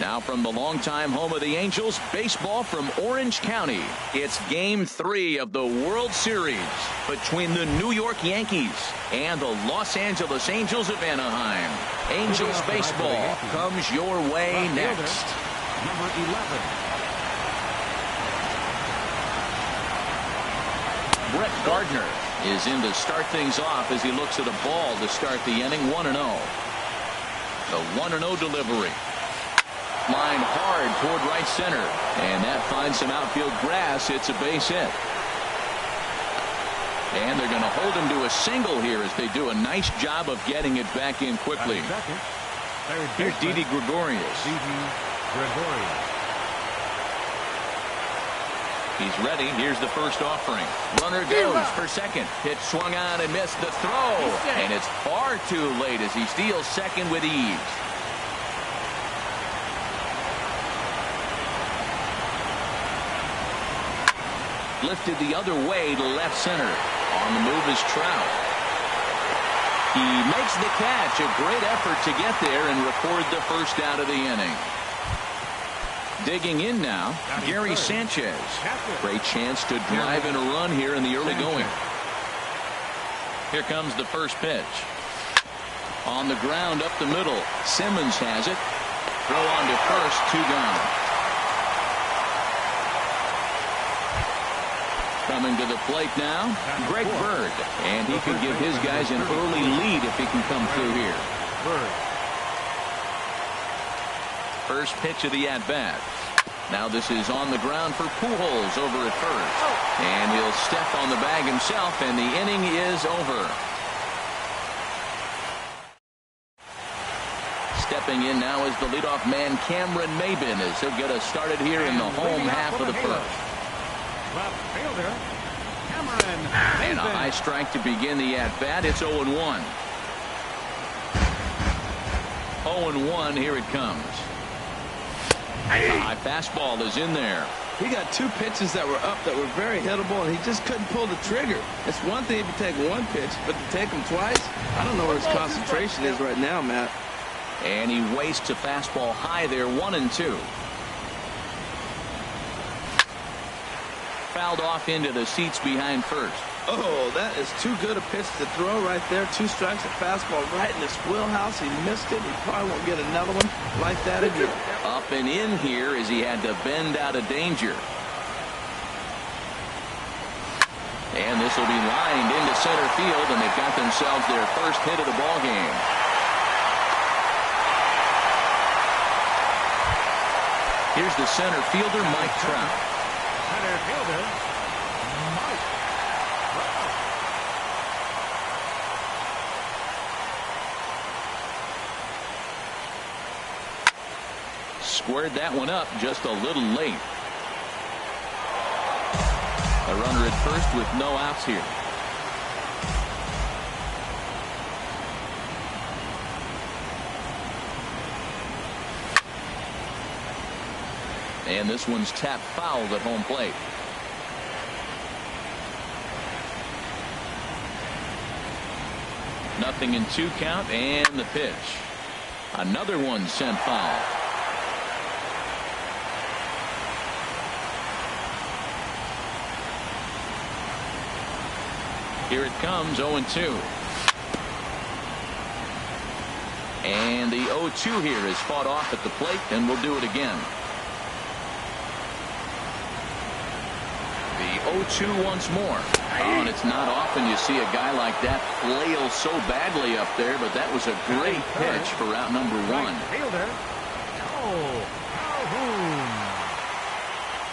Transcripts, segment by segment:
Now from the longtime home of the Angels, baseball from Orange County. It's Game 3 of the World Series between the New York Yankees and the Los Angeles Angels of Anaheim. Angels baseball comes your way next. Number 11. Brett Gardner is in to start things off as he looks at a ball to start the inning. 1-0. The 1-0 delivery. Line hard toward right center, and that finds some outfield grass. It's a base hit. And they're going to hold him to a single here as they do a nice job of getting it back in quickly. Here's Didi Gregorius. He's ready. Here's the first offering. Runner goes for second. Pitch swung on and missed the throw. And it's far too late as he steals second with ease. Lifted the other way to left center. On the move is Trout. He makes the catch. A great effort to get there and record the first out of the inning. Digging in now, Gary Sanchez. Great chance to drive in a run here in the early going. Here comes the first pitch. On the ground up the middle. Simmons has it. Throw on to first. 2 gone. Coming to the plate now, Greg Bird. And he can give his guys an early lead if he can come through here. First pitch of the at-bat. Now this is on the ground for Pujols over at first. And he'll step on the bag himself, and the inning is over. Stepping in now is the leadoff man, Cameron Maybin, as he'll get us started here in the home half of the first. Left fielder, Cameron Maybin. And a high strike to begin the at-bat. It's 0-1. 0-1, here it comes. A high fastball is in there. He got 2 pitches that were up that were very hittable, and he just couldn't pull the trigger. It's one thing if you take 1 pitch, but to take him twice, I don't know where his concentration is right now, Matt. And he wastes a fastball high there, 1-2. Fouled off into the seats behind first. Oh, that is too good a pitch to throw right there. 2 strikes, a fastball right in his wheelhouse. He missed it. He probably won't get another one like that again. Up and in here as he had to bend out of danger. And this will be lined into center field, and they've got themselves their first hit of the ball game. Here's the center fielder, Mike Trout. Center fielder, Mike Trout. Squared that one up just a little late. A runner at first with no outs here. And this one's tapped foul at home plate. Nothing in 2 count, and the pitch. Another one sent foul. Here it comes, 0-2. And the 0-2 here is fought off at the plate, and we'll do it again. The 0-2 once more. Oh, and it's not often you see a guy like that flail so badly up there, but that was a great pitch for out number 1. Fielder, Calhoun.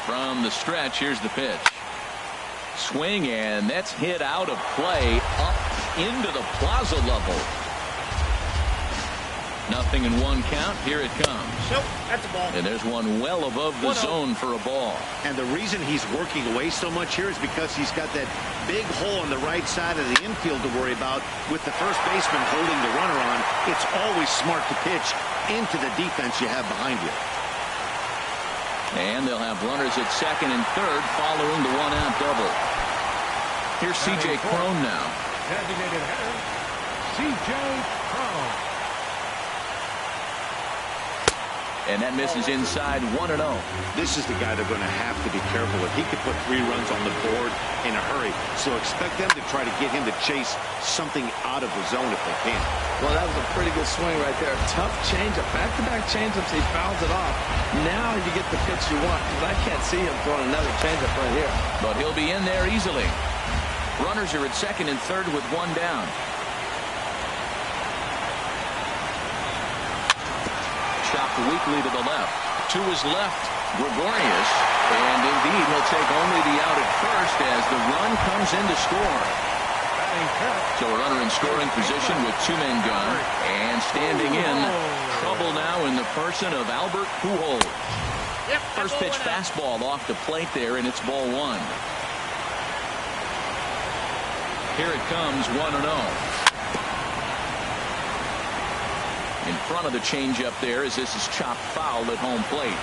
From the stretch, here's the pitch. Swing, and that's hit out of play up into the plaza level. Nothing in 1 count. Here it comes. Nope, that's a ball. And there's one well above the zone for a ball. And the reason he's working away so much here is because he's got that big hole on the right side of the infield to worry about. With the first baseman holding the runner on, it's always smart to pitch into the defense you have behind you. And they'll have runners at second and third following the 1-out double. Here's C.J. Cron now. Designated hitter, C.J. Cron. and that misses inside 1-0. This is the guy they're going to have to be careful with. He could put 3 runs on the board in a hurry, so expect them to try to get him to chase something out of the zone if they can. Well, that was a pretty good swing right there. Tough changeup. Back-to-back changeups. He fouls it off. Now you get the pitch you want, because I can't see him throwing another changeup right here. But he'll be in there easily. Runners are at second and third with 1 down. Chopped weakly to the left. To his left, Gregorius. And indeed, he'll take only the out at first as the run comes in to score. So a runner in scoring position with 2 men gone. And standing in, trouble now in the person of Albert Pujols. First pitch fastball off the plate there, and it's ball 1. Here it comes, 1-0. In front of the changeup there as this is chopped foul at home plate.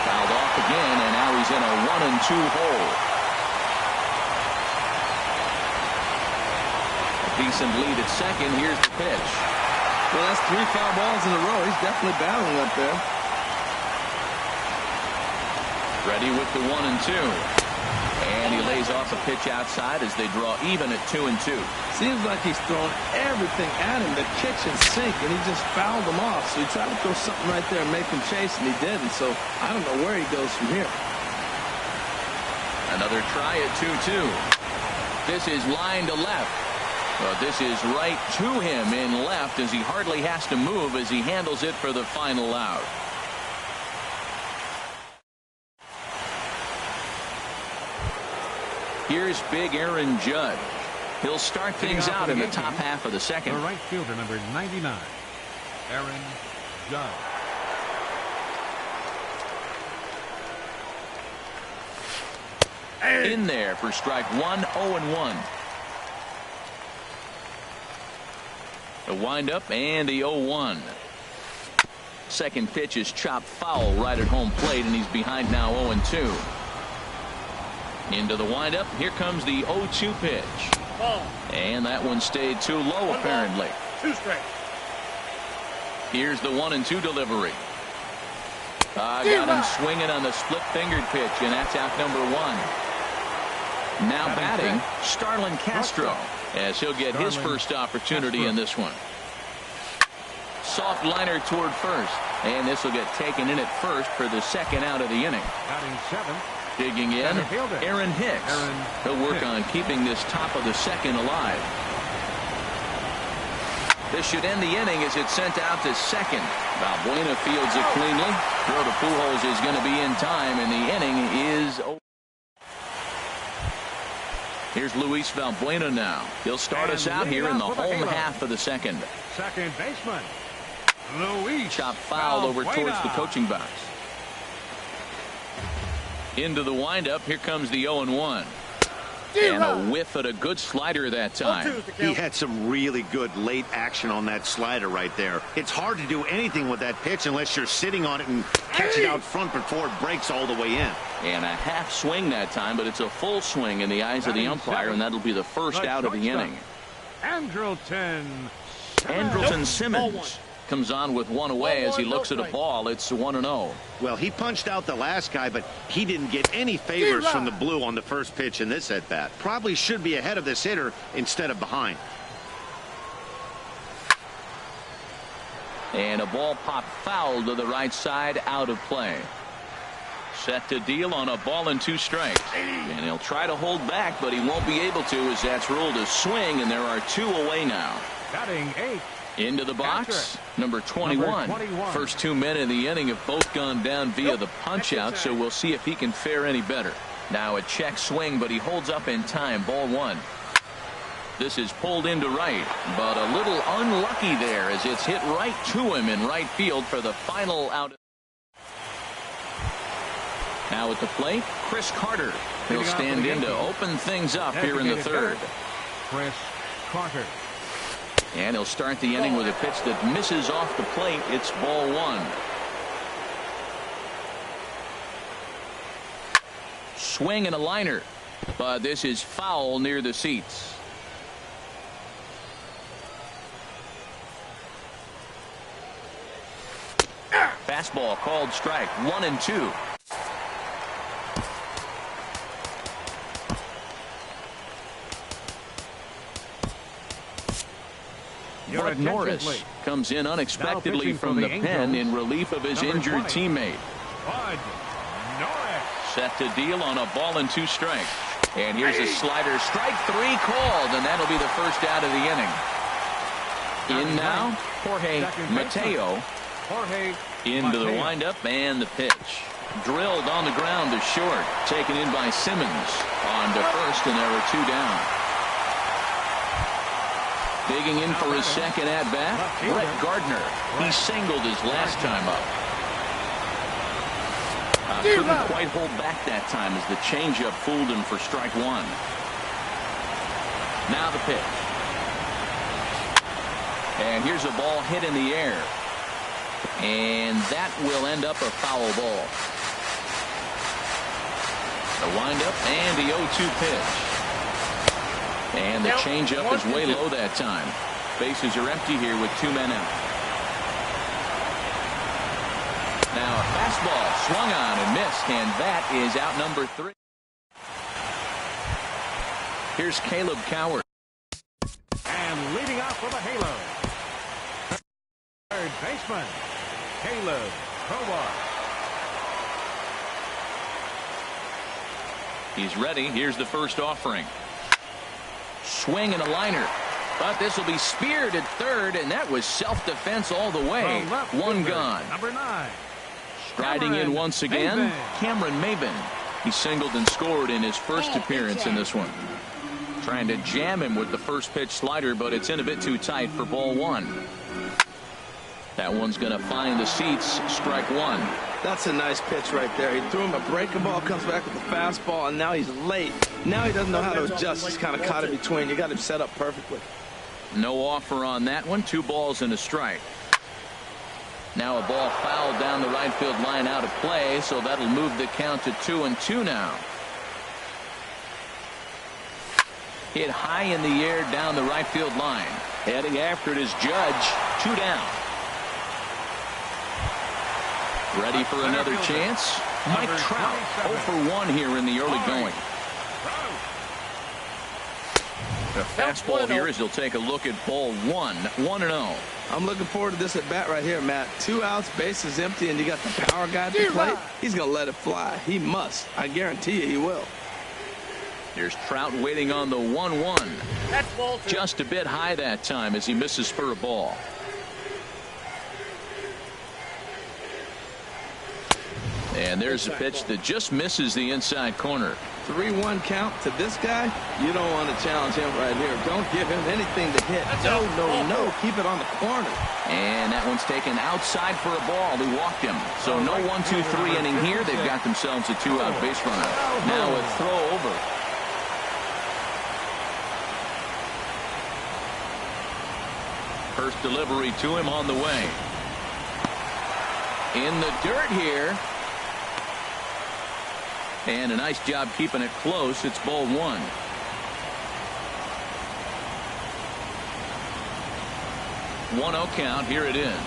Fouled off again, and now he's in a 1-2 hole. A decent lead at second. Here's the pitch. Well, that's 3 foul balls in a row. He's definitely battling up there. Ready with the 1-2. And he lays off a pitch outside as they draw even at 2-2. Seems like he's throwing everything at him, the kitchen sink, and he just fouled them off. So he tried to throw something right there and make him chase, and he didn't. So I don't know where he goes from here. Another try at 2-2. This is line to left. But this is right to him in left as he hardly has to move as he handles it for the final out. Here's big Aaron Judge. He'll start things out in the top half of the second. The right fielder, number 99, Aaron Judge. In there for strike 1, 0-1. The windup and the 0-1. Second pitch is chopped foul right at home plate, and he's behind now 0-2. Into the windup. Here comes the 0-2 pitch. And that one stayed too low, apparently. 2 straight. Here's the 1-2 delivery. Got him swinging on the split-fingered pitch, and that's out number 1. Now batting, Starlin Castro, as he'll get his first opportunity in this one. Soft liner toward first, and this will get taken in at first for the second out of the inning. Batting 7th. Digging in, Aaron Hicks. He'll work on keeping this top of the second alive. This should end the inning as it's sent out to second. Valbuena fields it cleanly. Throw to Pujols is going to be in time, and the inning is over. Here's Luis Valbuena now. He'll start us out here in the home half of the second. Second baseman, Luis. Chop foul over towards the coaching box. Into the windup. Here comes the 0-1. And a whiff at a good slider that time. He had some really good late action on that slider right there. It's hard to do anything with that pitch unless you're sitting on it and catch it out front before it breaks all the way in. And a half swing that time, but it's a full swing in the eyes of the umpire, and that'll be the first out of the inning. Andrelton Simmons comes on with one away as he looks at a ball. It's 1-0. Well, he punched out the last guy, but he didn't get any favors from the blue on the first pitch in this at bat. Probably should be ahead of this hitter instead of behind. And a ball popped foul to the right side, out of play. Set to deal on a ball and 2 strikes. And he'll try to hold back, but he won't be able to as that's ruled a swing, and there are 2 away now. Batting 8th. Into the box, number 21. First 2 men in the inning have both gone down via the punch out, so we'll see if he can fare any better. Now a check swing, but he holds up in time. Ball 1. This is pulled into right, but a little unlucky there as it's hit right to him in right field for the final out. Now at the plate, Chris Carter. He'll stand in to open things up here in the third. Chris Carter. And he'll start the inning with a pitch that misses off the plate. It's ball 1. Swing and a liner, but this is foul near the seats. Fastball called strike. 1-2. Bud Norris comes in unexpectedly from the pen in relief of his injured teammate. Bud Norris. Set to deal on a ball and 2 strikes. And here's a slider. Strike 3 called, and that'll be the first out of the inning. In now, Jorge Mateo. Into the windup and the pitch. Drilled on the ground to short. Taken in by Simmons. On to first, and there are 2 down. Digging in for his second at-bat, Brett Gardner. He singled his last time up. Couldn't quite hold back that time as the changeup fooled him for strike 1. Now the pitch. And here's a ball hit in the air. And that will end up a foul ball. The windup and the 0-2 pitch. And the changeup is way low that time. Bases are empty here with 2 men out. Now a fastball swung on and missed, and that is out number 3. Here's Caleb Coward. And leading off for the Halo, third baseman, Caleb Coward. He's ready. Here's the first offering. Swing and a liner. But this will be speared at third, and that was self-defense all the way. 1 gone. Number 9. Striding in once again, Cameron Maben. He singled and scored in his first appearance in this one. Trying to jam him with the first pitch slider, but it's in a bit too tight for ball 1. That one's going to find the seats. Strike 1. That's a nice pitch right there. He threw him a breaking ball, comes back with the fastball, and now he's late. Now he doesn't know how to adjust. He's kind of caught in between. You got him set up perfectly. No offer on that one. 2 balls and a strike. Now a ball fouled down the right field line out of play, so that'll move the count to 2-2 now. Hit high in the air down the right field line. Heading after it is Judge. 2 down. Ready for another chance? Mike Trout, 0 for 1 here in the early going. The fastball here as he'll take a look at ball 1. 1-0. I'm looking forward to this at bat right here, Matt. 2 outs, bases empty, and you got the power guy at the plate. He's going to let it fly. He must. I guarantee you he will. There's Trout waiting on the 1-1. Just a bit high that time as he misses for a ball. And there's a pitch that just misses the inside corner. 3-1 count to this guy. You don't want to challenge him right here. Don't give him anything to hit. No. Keep it on the corner. And that one's taken outside for a ball. He walked him. So no 1-2-3 inning here. They've got themselves a 2-out base runner. Now a throw over. First delivery to him on the way. In the dirt here. And a nice job keeping it close. It's ball 1. 1-0 count. Here it is.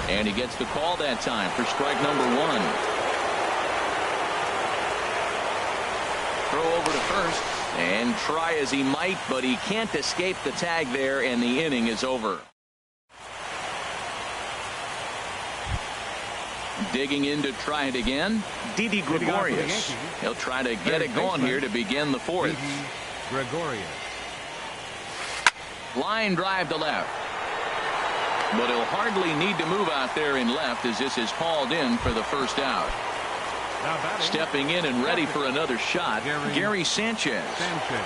And he gets the call that time for strike number 1. Throw over to first. And try as he might, but he can't escape the tag there, and the inning is over. Digging in to try it again, Didi Gregorius. He'll try to get it going here to begin the 4th. Gregorius. Line drive to left. But he'll hardly need to move out there in left as this is hauled in for the first out. Stepping in and ready for another shot, Gary Sanchez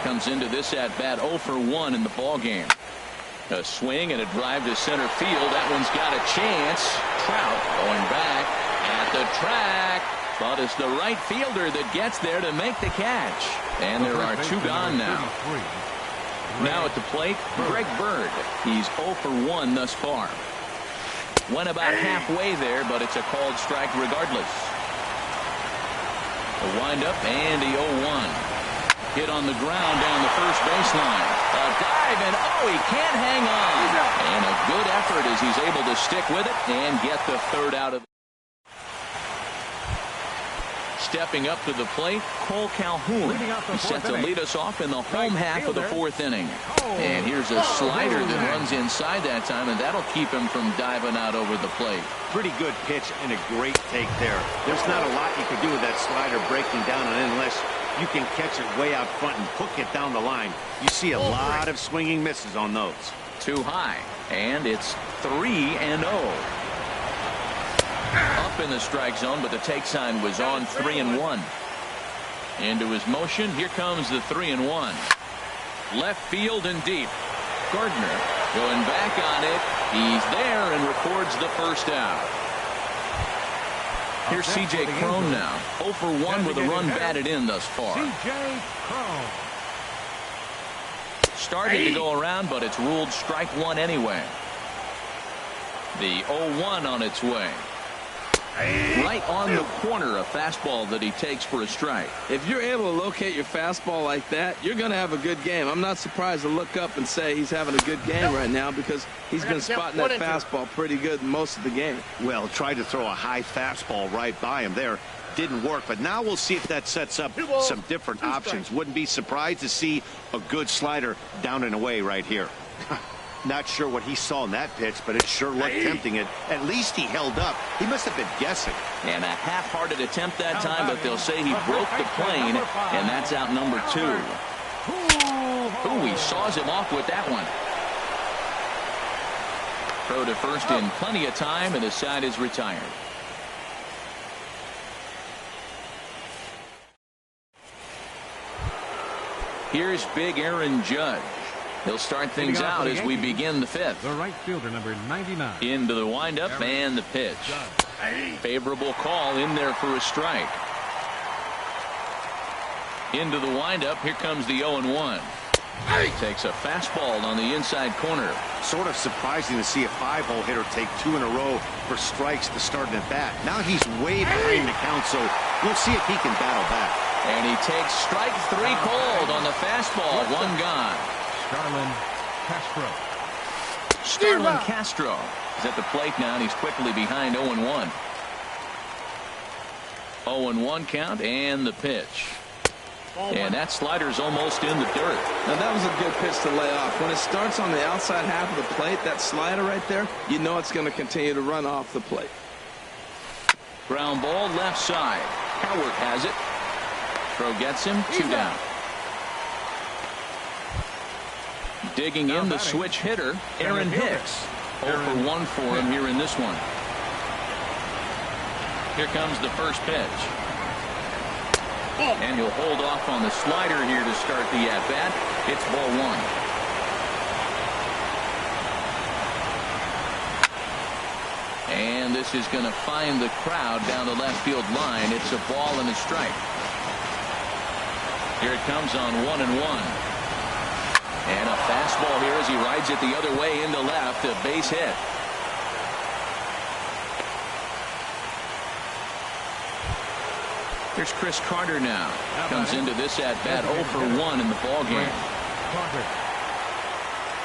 comes into this at-bat 0 for 1 in the ballgame. A swing and a drive to center field. That one's got a chance. Trout going back at the track. But it's the right fielder that gets there to make the catch. And there are 2 gone now. Now at the plate, Greg Bird. He's 0 for 1 thus far. Went about halfway there, but it's a called strike regardless. The windup and the 0-1. Hit on the ground down the first baseline. A dive, and oh, he can't hang on. And a good effort as he's able to stick with it and get the third out of it. Stepping up to the plate, Cole Calhoun. He's set to lead us off in the home half of the fourth inning. And here's a slider that runs inside that time, and that'll keep him from diving out over the plate. Pretty good pitch and a great take there. There's not a lot you can do with that slider breaking down on it unless you can catch it way out front and hook it down the line. You see a lot of swinging misses on those. Too high, and it's 3-0. Up in the strike zone, but the take sign was on 3-1. Into his motion, here comes the 3-1. Left field and deep. Gardner going back on it. He's there and records the first out. Here's C.J. Cron now. 0 for 1 with a run batted in thus far. C.J. Cron. Starting to go around, but it's ruled strike one anyway. The 0-1 on its way. Right on the corner, a fastball that he takes for a strike. If you're able to locate your fastball like that, you're going to have a good game. I'm not surprised to look up and say he's having a good game right now because he's been spotting that fastball pretty good most of the game. Well, tried to throw a high fastball right by him there. Didn't work, but now we'll see if that sets up some different options. Wouldn't be surprised to see a good slider down and away right here. Not sure what he saw in that pitch, but it sure looked tempting. At least he held up. He must have been guessing. And a half-hearted attempt that time, but they'll say he broke the plane, and that's out number 2. Ooh, he saws him off with that one. Throw to first in plenty of time, and his side is retired. Here's big Aaron Judge. He'll start things out as we begin the fifth. The right fielder, number 99. Into the windup and the pitch. Favorable call in there for a strike. Into the windup. Here comes the 0-1. Takes a fastball on the inside corner. Sort of surprising to see a 5-hole hitter take 2 in a row for strikes to start an at-bat. Now he's way behind the count, so we'll see if he can battle back. And he takes strike 3 cold on the fastball. 1 gone. Starlin Castro is at the plate now, and he's quickly behind 0-1. 0-1 count and the pitch. And that slider's almost in the dirt. Now that was a good pitch to lay off. When it starts on the outside half of the plate, that slider right there, you know it's going to continue to run off the plate. Ground ball left side. Howard has it. Throw gets him. 2 down. Digging in the switch hitter, Aaron Hicks. 0 for 1 for him here in this one. Here comes the first pitch. And he'll hold off on the slider here to start the at-bat. It's ball 1. And this is going to find the crowd down the left field line. It's a ball and a strike. Here it comes on 1-1. And a fastball here as he rides it the other way into left. A base hit. Here's Chris Carter now. Comes into this at-bat 0 for 1 in the ballgame.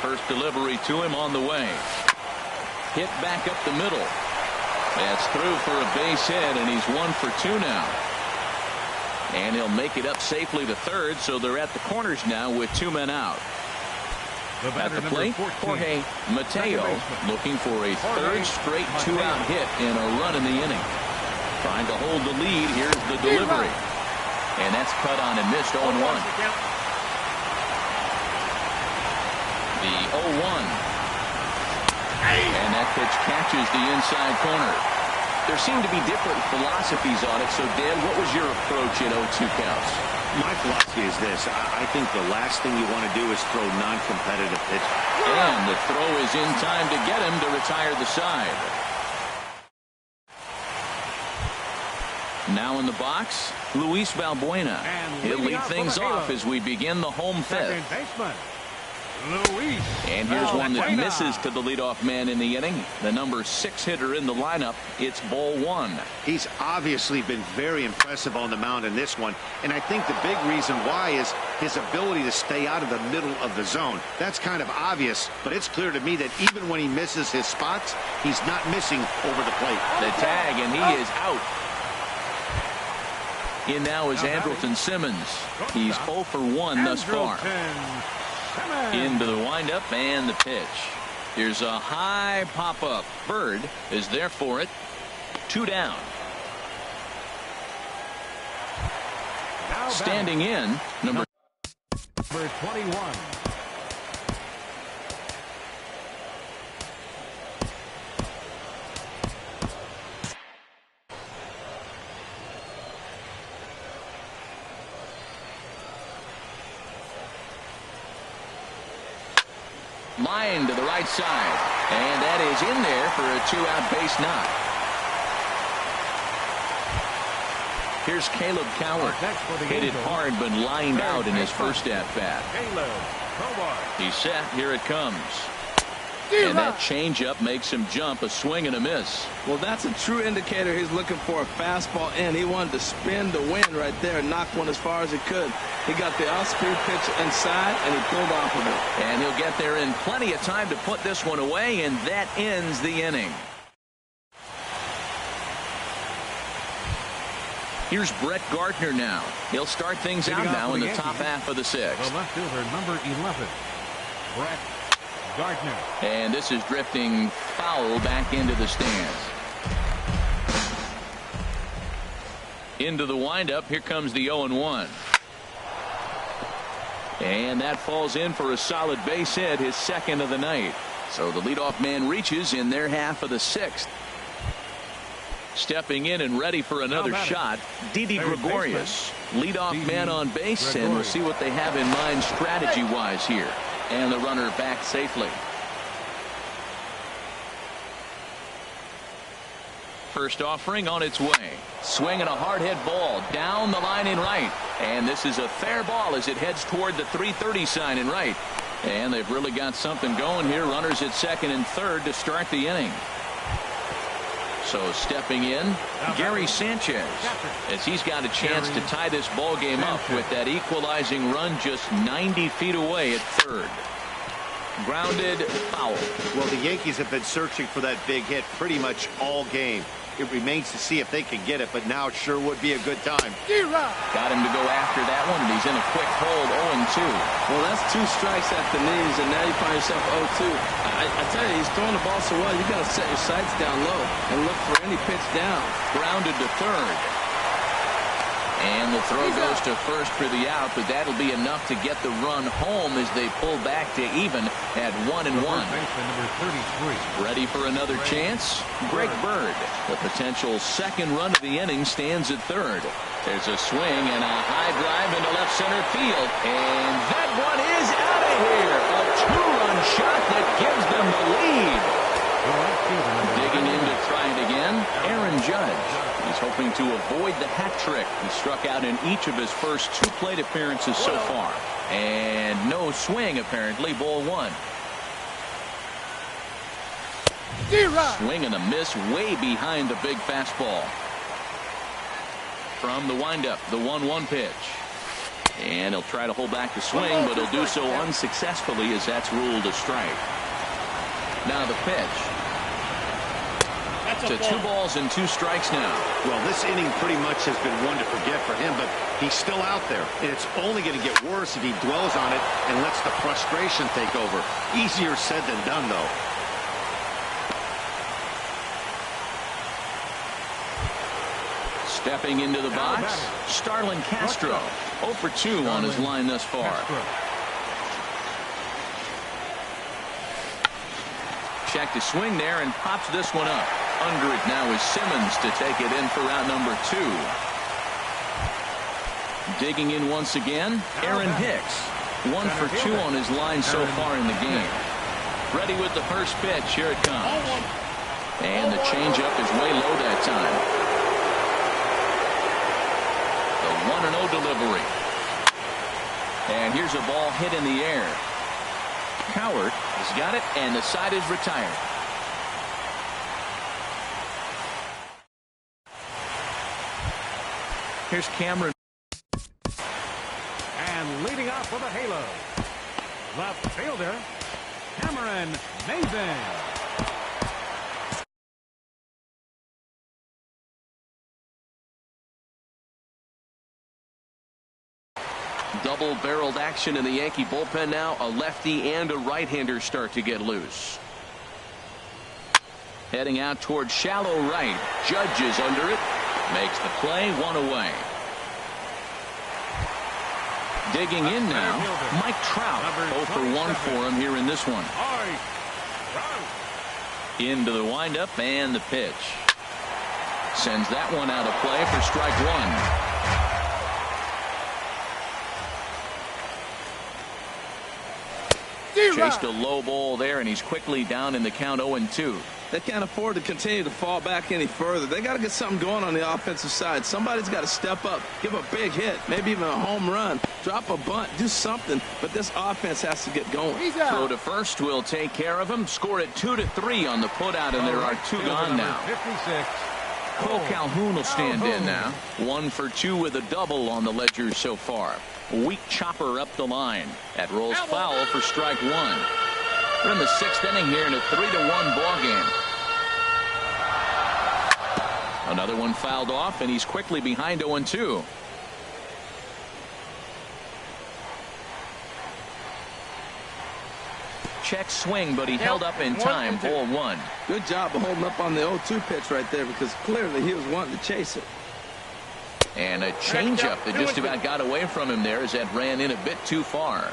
First delivery to him on the way. Hit back up the middle. That's through for a base hit, and he's 1 for 2 now. And he'll make it up safely to third, so they're at the corners now with 2 men out. At the plate, Jorge Mateo looking for a third straight 2-out hit and a run in the inning. Trying to hold the lead. Here's the delivery. And that's cut on and missed. 0-1. The 0-1. And that pitch catches the inside corner. There seem to be different philosophies on it. So, Dan, what was your approach at 0-2 counts? My philosophy is this. I think the last thing you want to do is throw non-competitive pitch. And the throw is in time to get him to retire the side. Now in the box, Luis Valbuena. He'll lead things off as we begin the home fifth. Luis. And here's one that misses to the leadoff man in the inning. The number 6 hitter in the lineup. It's ball 1. He's obviously been very impressive on the mound in this one. And I think the big reason why is his ability to stay out of the middle of the zone. That's kind of obvious, but it's clear to me that even when he misses his spots, he's not missing over the plate. The tag, and he is out. In now is Andrelton Simmons. He's 0 for 1 thus far. Into the windup and the pitch. Here's a high pop-up. Bird is there for it. 2 down. Standing in, number 21. Line to the right side, and that is in there for a 2-out base knock. Here's Caleb Coward. Hit it hard but lined out in his first at-bat. He's set. Here it comes. And that changeup makes him jump. A swing and a miss. Well, that's a true indicator he's looking for a fastball in. He wanted to spin the wind right there and knock one as far as he could. He got the off-speed pitch inside, and he pulled off of it. And he'll get there in plenty of time to put this one away, and that ends the inning. Here's Brett Gardner now. He'll start things out now in the top half of the 6th. The left fielder, number 11, Brett Gardner. And this is drifting foul back into the stands. Into the windup. Here comes the 0-1. And that falls in for a solid base hit, his 2nd of the night. So the leadoff man reaches in their half of the 6th. Stepping in and ready for another shot, Didi Gregorius, leadoff man on base, and we'll see what they have in mind strategy-wise here. And the runner back safely. First offering on its way. Swinging a hard hit ball down the line in right. And this is a fair ball as it heads toward the 330 sign in right. And they've really got something going here. Runners at 2nd and 3rd to start the inning. So stepping in, Gary Sanchez, as he's got a chance to tie this ball game up with that equalizing run just 90 feet away at 3rd. Grounded foul. Well, the Yankees have been searching for that big hit pretty much all game. It remains to see if they can get it, but now it sure would be a good time. Got him to go after that one, and he's in a quick hold, 0-2. Well, that's 2 strikes at the knees, and now you find yourself 0-2. I tell you, he's throwing the ball so well, you got to set your sights down low and look for any pitch down. Grounded to 3rd. And the throw goes to 1st for the out, but that'll be enough to get the run home as they pull back to even at 1-1. Ready for another chance? Greg Bird. The potential 2nd run of the inning stands at 3rd. There's a swing and a high drive into left center field. And that one is out of here. A 2-run shot that gives them the lead. Digging in to try it again, Aaron Judge. He's hoping to avoid the hat trick. He struck out in each of his first 2 plate appearances so far. And no swing, apparently. Ball 1. Swing and a miss way behind the big fastball. From the windup, the 1-1 pitch. And he'll try to hold back the swing, but he'll do so unsuccessfully as that's ruled a strike. Now the pitch. To 2 balls and 2 strikes now. Well, this inning pretty much has been one to forget for him, but he's still out there. And it's only going to get worse if he dwells on it and lets the frustration take over. Easier said than done, though. Stepping into the box, Starlin Castro. 0 for 2 on his line thus far. Check to swing there and pops this one up. Under it now is Simmons to take it in for out number 2. Digging in once again, Aaron Hicks. 1 for 2 on his line so far in the game. Ready with the first pitch. Here it comes. And the changeup is way low that time. The 1-0 delivery. And here's a ball hit in the air. Coward has got it, and the side is retired. Here's Cameron. And leading off with a halo, left fielder, Cameron Mason. Double-barreled action in the Yankee bullpen now. A lefty and a right-hander start to get loose. Heading out toward shallow right. Judge is under it. Makes the play, one away. Digging in now, Mike Trout. 0 for 1 for him here in this one. Into the windup and the pitch. Sends that one out of play for strike one. Chased a low ball there, and he's quickly down in the count 0-2. They can't afford to continue to fall back any further. They got to get something going on the offensive side. Somebody's got to step up, give a big hit, maybe even a home run, drop a bunt, do something. But this offense has to get going. Throw to first will take care of him. Score it 2-3 on the putout, and there are 2 gone now. 56. Cole Calhoun will stand in now. 1 for 2 with a double on the ledger so far. Weak chopper up the line. That rolls foul for strike one. We're in the 6th inning here in a 3-1 ball game. Another one fouled off, and he's quickly behind 0-2. Check swing, but he held up in time. Ball 1. Good job of holding up on the 0-2 pitch right there, because clearly he was wanting to chase it. And a changeup that just about got away from him there as that ran in a bit too far.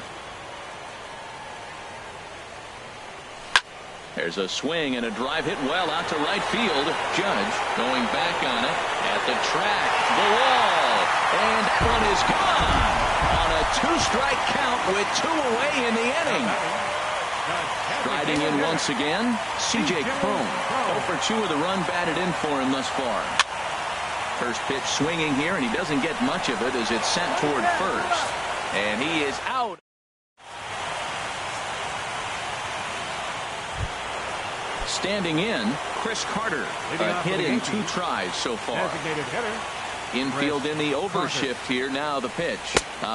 There's a swing and a drive hit well out to right field. Judge going back on it at the track, the wall, and that one is gone on a 2-strike count with 2 away in the inning. Striding in once again, C.J. Cron. 0 for 2 with a run batted in for him thus far. First pitch swinging here, and he doesn't get much of it as it's sent toward first. And he is out. Standing in, Chris Carter. A hit in 2 tries so far. Infield in the overshift here. Now the pitch.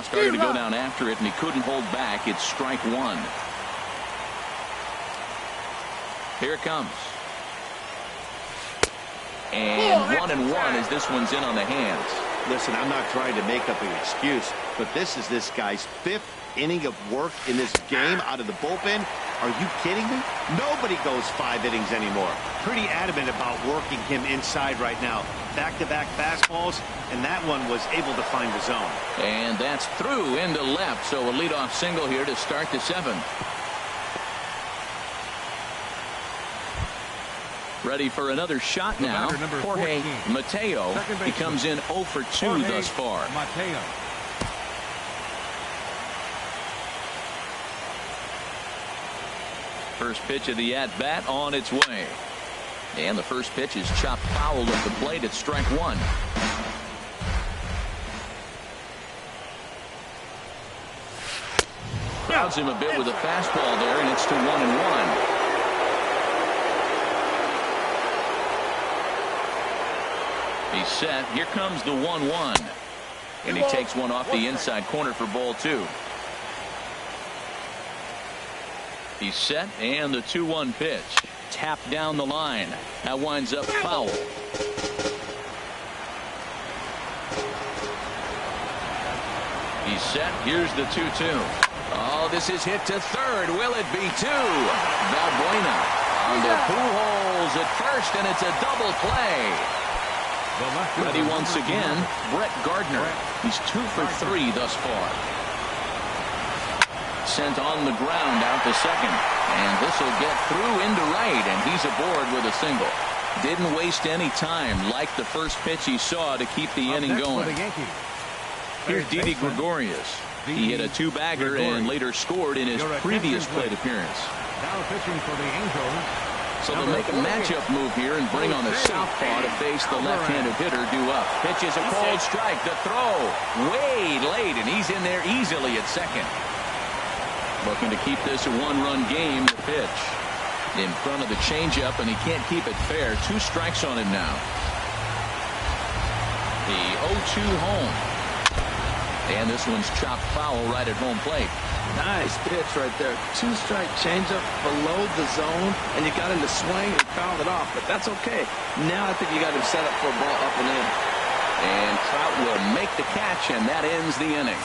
Started to go down after it, and he couldn't hold back. It's strike one. Here it comes. And 1-1 as this one's in on the hands. Listen, I'm not trying to make up an excuse, but this is this guy's 5th inning of work in this game out of the bullpen. Are you kidding me? Nobody goes 5 innings anymore. Pretty adamant about working him inside right now. Back-to-back fastballs, and that one was able to find the zone. And that's through into left, so a leadoff single here to start the 7th. Ready for another shot now. Jorge Mateo. He comes in 0 for 2 thus far. Mateo. First pitch of the at-bat on its way. And the first pitch is chopped foul at the plate at strike one. Crowds him a bit with a fastball there, and it's to 1-1. He's set. Here comes the 1-1. And he takes one off the inside corner for ball 2. He's set, and the 2-1 pitch. Tapped down the line. That winds up foul. He's set. Here's the 2-2. Oh, this is hit to third. Will it be 2? Valbuena on the Pujols at first, and it's a double play. Ready once again, Brett Gardner. He's 2 for 3 thus far. Sent on the ground out to second. And this will get through into right, and he's aboard with a single. Didn't waste any time, like the first pitch he saw, to keep the inning going. Here's Didi Gregorius. He hit a 2-bagger and later scored in his previous plate appearance. Now pitching for the Angels. So they'll make a matchup move here and bring on a southpaw to face the left-handed hitter due up. Pitches a cold strike. The throw way late, and he's in there easily at second. Looking to keep this a one-run game. The pitch in front of the changeup, and he can't keep it fair. 2 strikes on him now. The 0-2 home. And this one's chopped foul right at home plate. Nice pitch right there. 2-strike changeup below the zone, and you got him to swing and fouled it off, but that's okay. Now I think you got him set up for a ball up and in. And Trout will make the catch, and that ends the inning.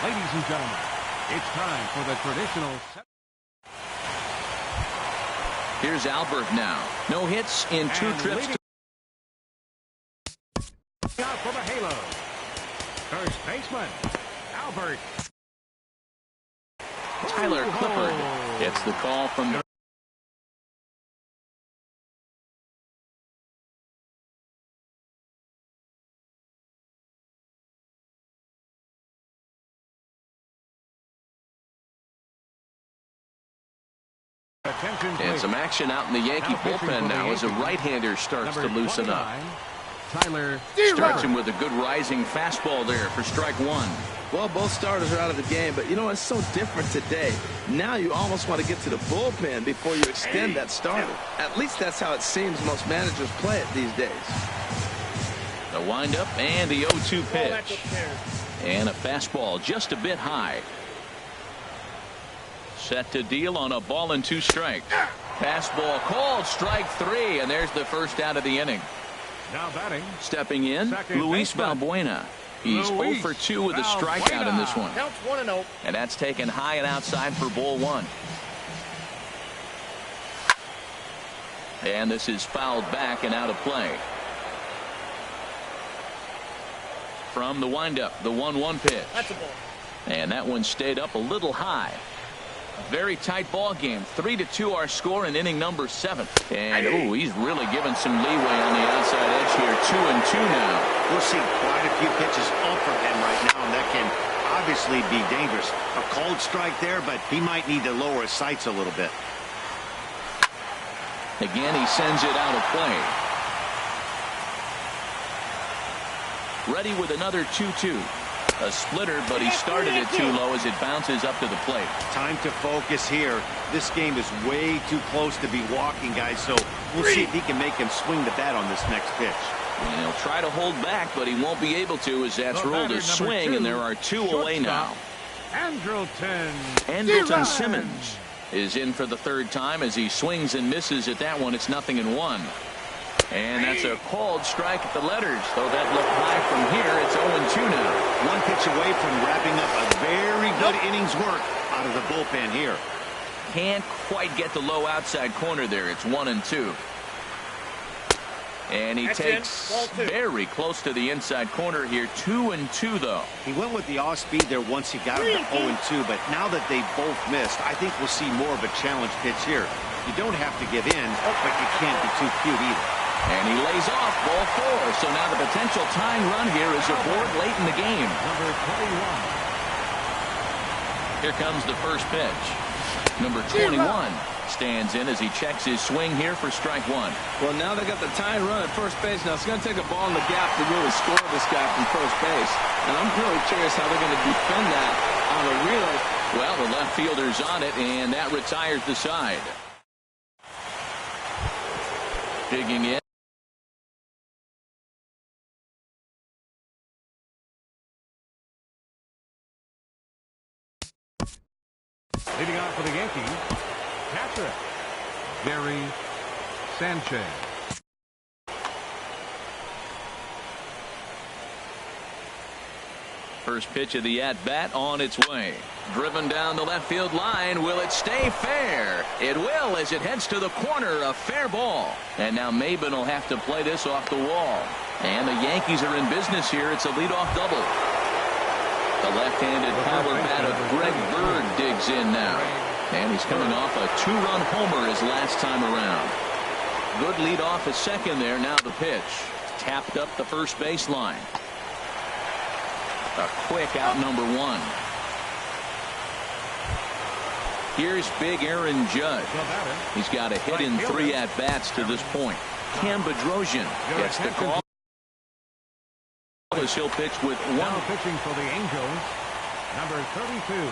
Ladies and gentlemen, it's time for the traditional. Here's Albert now. No hits in 2 trips. Out for the Halo. First baseman, Albert. Tyler Clifford gets the call from the and some action out in the Yankee bullpen now as a right-hander starts to loosen up. Tyler starts him with a good rising fastball there for strike 1. Well, both starters are out of the game, but you know, it's so different today. Now you almost want to get to the bullpen before you extend that starter. At least that's how it seems most managers play it these days. The windup and the 0-2 pitch. And a fastball just a bit high. Set to deal on a ball and 2 strikes. Fastball called, strike 3, and there's the first out of the inning. Now batting. Stepping in, Luis Valbuena. He's 0 for 2 with a strikeout in this one. Counts 1-0. And that's taken high and outside for ball 1. And this is fouled back and out of play. From the windup, the 1-1 pitch. That's a ball. And that one stayed up a little high. Very tight ball game. 3-2 our score in inning number 7. And oh, he's really given some leeway on the outside edge here. 2-2 now. We'll see quite a few pitches up from him right now, and that can obviously be dangerous. A cold strike there, but he might need to lower his sights a little bit. Again, he sends it out of play. Ready with another 2-2. A splitter, but he started it too low as it bounces up to the plate. Time to focus here. This game is way too close to be walking, guys, so we'll see if he can make him swing the bat on this next pitch. And he'll try to hold back, but he won't be able to as that's ruled a swing, and there are 2 away now. Andrelton Simmons is in for the 3rd time as he swings and misses at that one. It's 0-1. And that's a called strike at the letters. Though that looked high from here, it's 0-2 now. 1 pitch away from wrapping up a very good innings work out of the bullpen here. Can't quite get the low outside corner there. It's 1-2. And he takes very close to the inside corner here. 2-2 though. He went with the off speed there once he got him to 0-2, but now that they both missed, I think we'll see more of a challenge pitch here. You don't have to give in, but you can't be too cute either. And he lays off ball 4. So now the potential tying run here is aboard late in the game. Number 21. Here comes the first pitch. Number 21 stands in as he checks his swing here for strike 1. Well, now they got the tying run at first base. Now it's going to take a ball in the gap to really score this guy from first base. And I'm really curious how they're going to defend that on a relay. Well, the left fielder's on it, and that retires the side. Digging in. Leading off for the Yankees, catcher, Gary Sanchez. First pitch of the at-bat on its way. Driven down the left field line. Will it stay fair? It will as it heads to the corner. A fair ball. And now Maben will have to play this off the wall. And the Yankees are in business here. It's a leadoff double. The left-handed power bat of Greg Bird digs in now. And he's coming off a 2-run homer his last time around. Good lead off at second there. Now the pitch. Tapped up the first baseline. A quick out number 1. Here's big Aaron Judge. He's got a hit in 3 at-bats to this point. Cam Bedrosian gets the call. He'll pitch with 1. Now pitching for the Angels, number 32.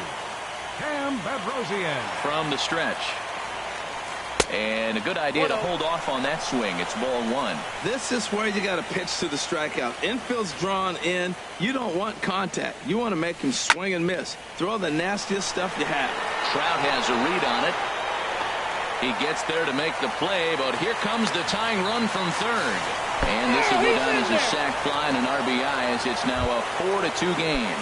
from the stretch. And a good idea to hold off on that swing. It's ball one. This is where you got to pitch to the strikeout. Infield's drawn in. You don't want contact. You want to make him swing and miss. Throw the nastiest stuff you have. Trout has a read on it. He gets there to make the play, but here comes the tying run from third. And this will go down as a sac fly and an RBI, as it's now a 4-2 game.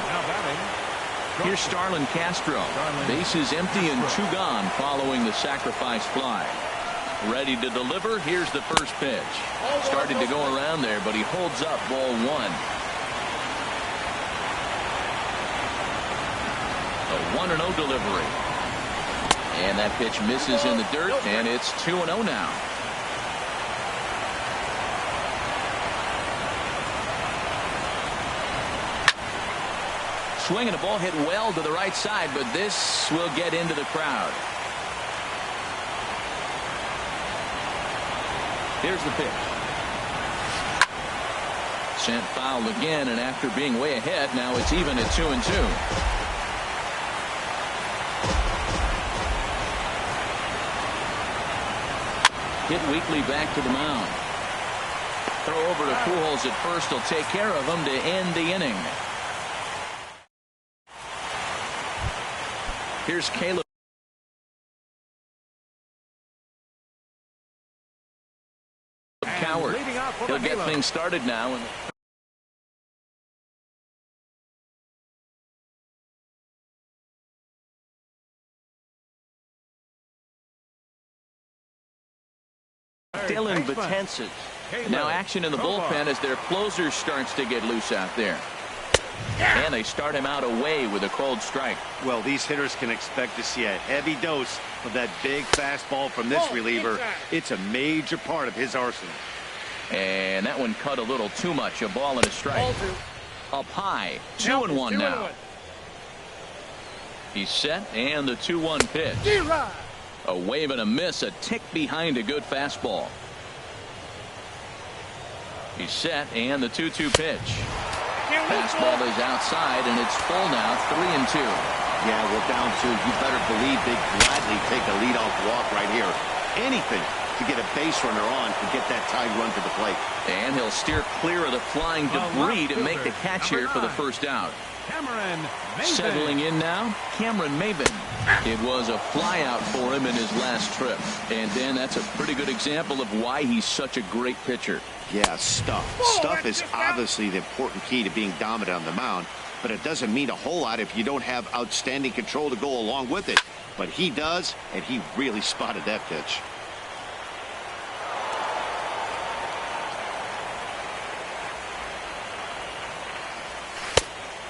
Here's Starlin Castro. Bases empty and 2 gone following the sacrifice fly. Ready to deliver. Here's the first pitch. Started to go around there, but he holds up ball one. A 1-0 delivery. And that pitch misses in the dirt, and it's 2-0 now. Swinging a ball hit well to the right side, but this will get into the crowd. Here's the pitch. Sent foul again, and after being way ahead, now it's even at 2-2. Hit Weekly back to the mound. Throw over to Pujols at first. He'll take care of him to end the inning. Here's Caleb Coward. He'll get things started now. Dylan Betances. Now action in the bullpen as their closer starts to get loose out there. And they start him out away with a cold strike. Well, these hitters can expect to see a heavy dose of that big fastball from this reliever. It's a major part of his arsenal. And that one cut a little too much. A ball and a strike. Up high. 2-1 now. He's set, and the 2-1 pitch. A wave and a miss, a tick behind a good fastball. He's set, and the 2-2 pitch. Fastball is outside, and it's full now, 3-2. Yeah, we're down 2. You better believe they'd gladly take a leadoff walk right here. Anything to get a base runner on to get that tied run to the plate. And he'll steer clear of the flying debris to make the catch here for the first out. Settling in now, Cameron Maven. It was a flyout for him in his last trip. And Dan, that's a pretty good example of why he's such a great pitcher. Yeah, stuff. Stuff is obviously the important key to being dominant on the mound, but it doesn't mean a whole lot if you don't have outstanding control to go along with it. But he does, and he really spotted that pitch.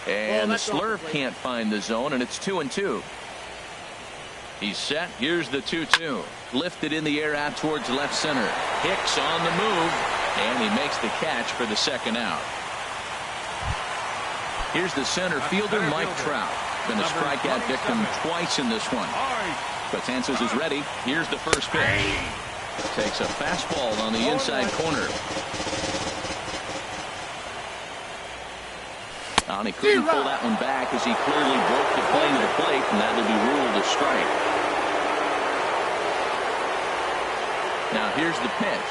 And the slurve can't find the zone, and it's 2-2. He's set. Here's the 2-2. Lifted in the air out towards left center. Hicks on the move, and he makes the catch for the second out. Here's the center fielder, Mike Trout. Been a strikeout victim twice in this one. Betances is ready. Here's the first pitch. Takes a fastball on the inside corner. And he couldn't pull that one back as he clearly broke the plane of the plate, and that'll be ruled a strike. Now here's the pitch.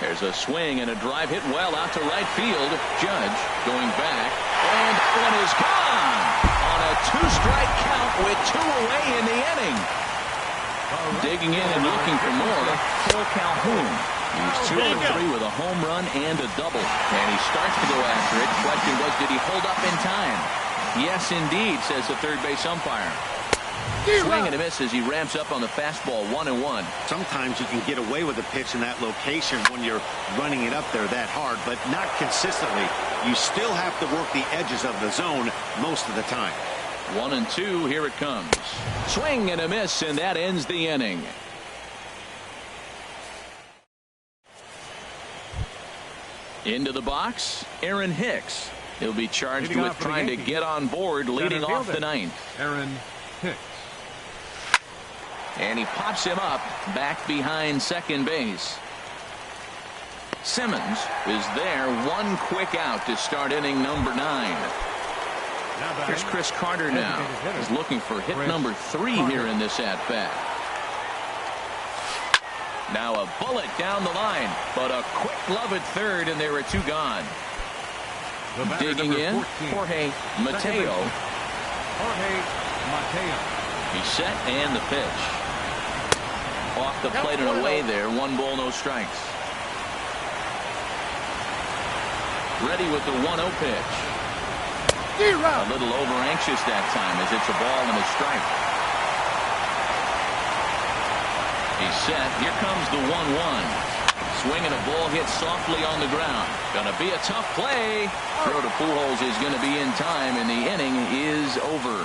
There's a swing and a drive hit well out to right field. Judge going back, and one is gone on a 2-strike count with 2 away in the inning. Digging in and looking for more, Phil Calhoun. He's 2 for 3 with a home run and a double. And he starts to go after it. Question was, did he hold up in time? Yes, indeed, says the third base umpire. Swing and a miss as he ramps up on the fastball, 1-1. Sometimes you can get away with a pitch in that location when you're running it up there that hard, but not consistently. You still have to work the edges of the zone most of the time. 1-2, here it comes. Swing and a miss, and that ends the inning. Into the box, Aaron Hicks. He'll be charged with trying to get on board, leading off the ninth. Aaron Hicks. And he pops him up back behind second base. Simmons is there, one quick out to start inning number 9. Here's Chris Carter now. He's looking for hit number 3 here in this at-bat. Now a bullet down the line, but a quick glove at third, and there are 2 gone. Digging in, Jorge Mateo. He's set, and the pitch. Off the plate and away there. 1 ball, no strikes. Ready with the 1-0 pitch. A little over anxious that time as it's a ball and a strike. He's set. Here comes the 1-1. Swinging a ball hit softly on the ground. Gonna be a tough play. Throw to Pujols is gonna be in time, and the inning is over.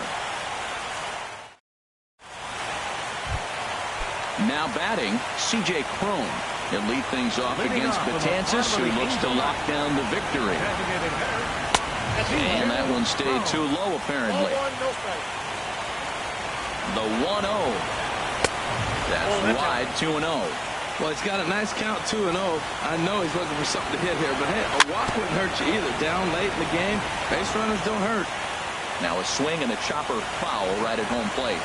Now batting, C.J. Cron. He'll lead things off against Betances, who looks to lock down the victory. And that one stayed too low, apparently. The 1-0. That's wide, 2-0. Well, he's got a nice count, 2-0. I know he's looking for something to hit here, but hey, a walk wouldn't hurt you either. Down late in the game, base runners don't hurt. Now a swing and a chopper foul right at home plate.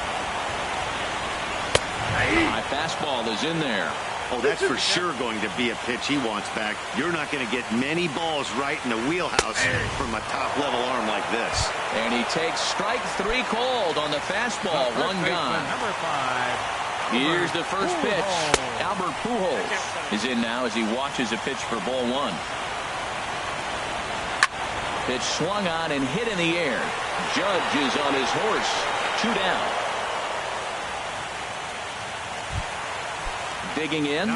High fastball is in there. Oh, that's for sure going to be a pitch he wants back. You're not going to get many balls right in the wheelhouse from a top-level arm like this. And he takes strike 3 called on the fastball. 1 gone. Number 5. Here's the first pitch. Albert Pujols is in now as he watches a pitch for ball 1. Pitch swung on and hit in the air. Judge is on his horse. 2 down. Digging in.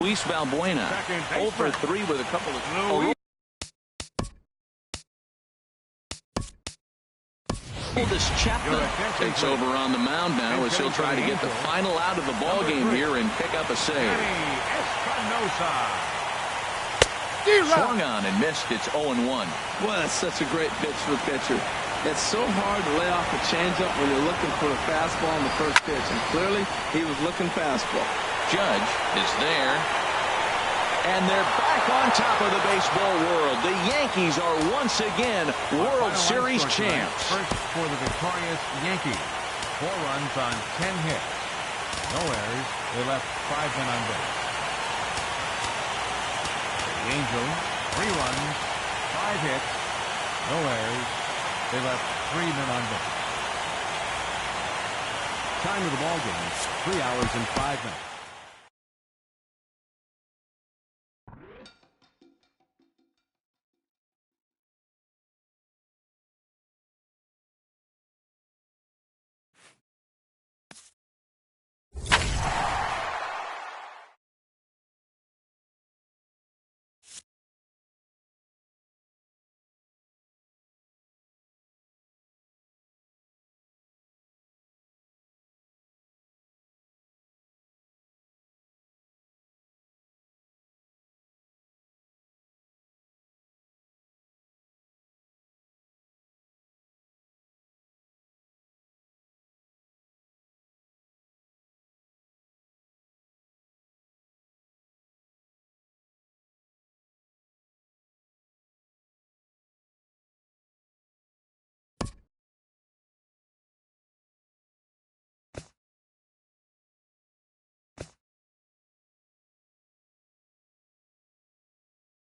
Luis Valbuena. 0 for 3 with a couple of... Oldest Chapman takes over on the mound now as he'll try to get the final out of the ball game here and pick up a save. Swung on and missed. It's 0-1. Well, that's such a great pitch for a pitcher. It's so hard to lay off a changeup when you're looking for a fastball on the first pitch, and clearly he was looking fastball. Judge is there, and they're back on top of the baseball world. The Yankees are once again World Series champs. First for the victorious Yankees. 4 runs on 10 hits. No errors. They left 5 men on base. The Angels, 3 runs, 5 hits, no errors. They left 3 men on base. Time of the ball game, 3 hours and 5 minutes.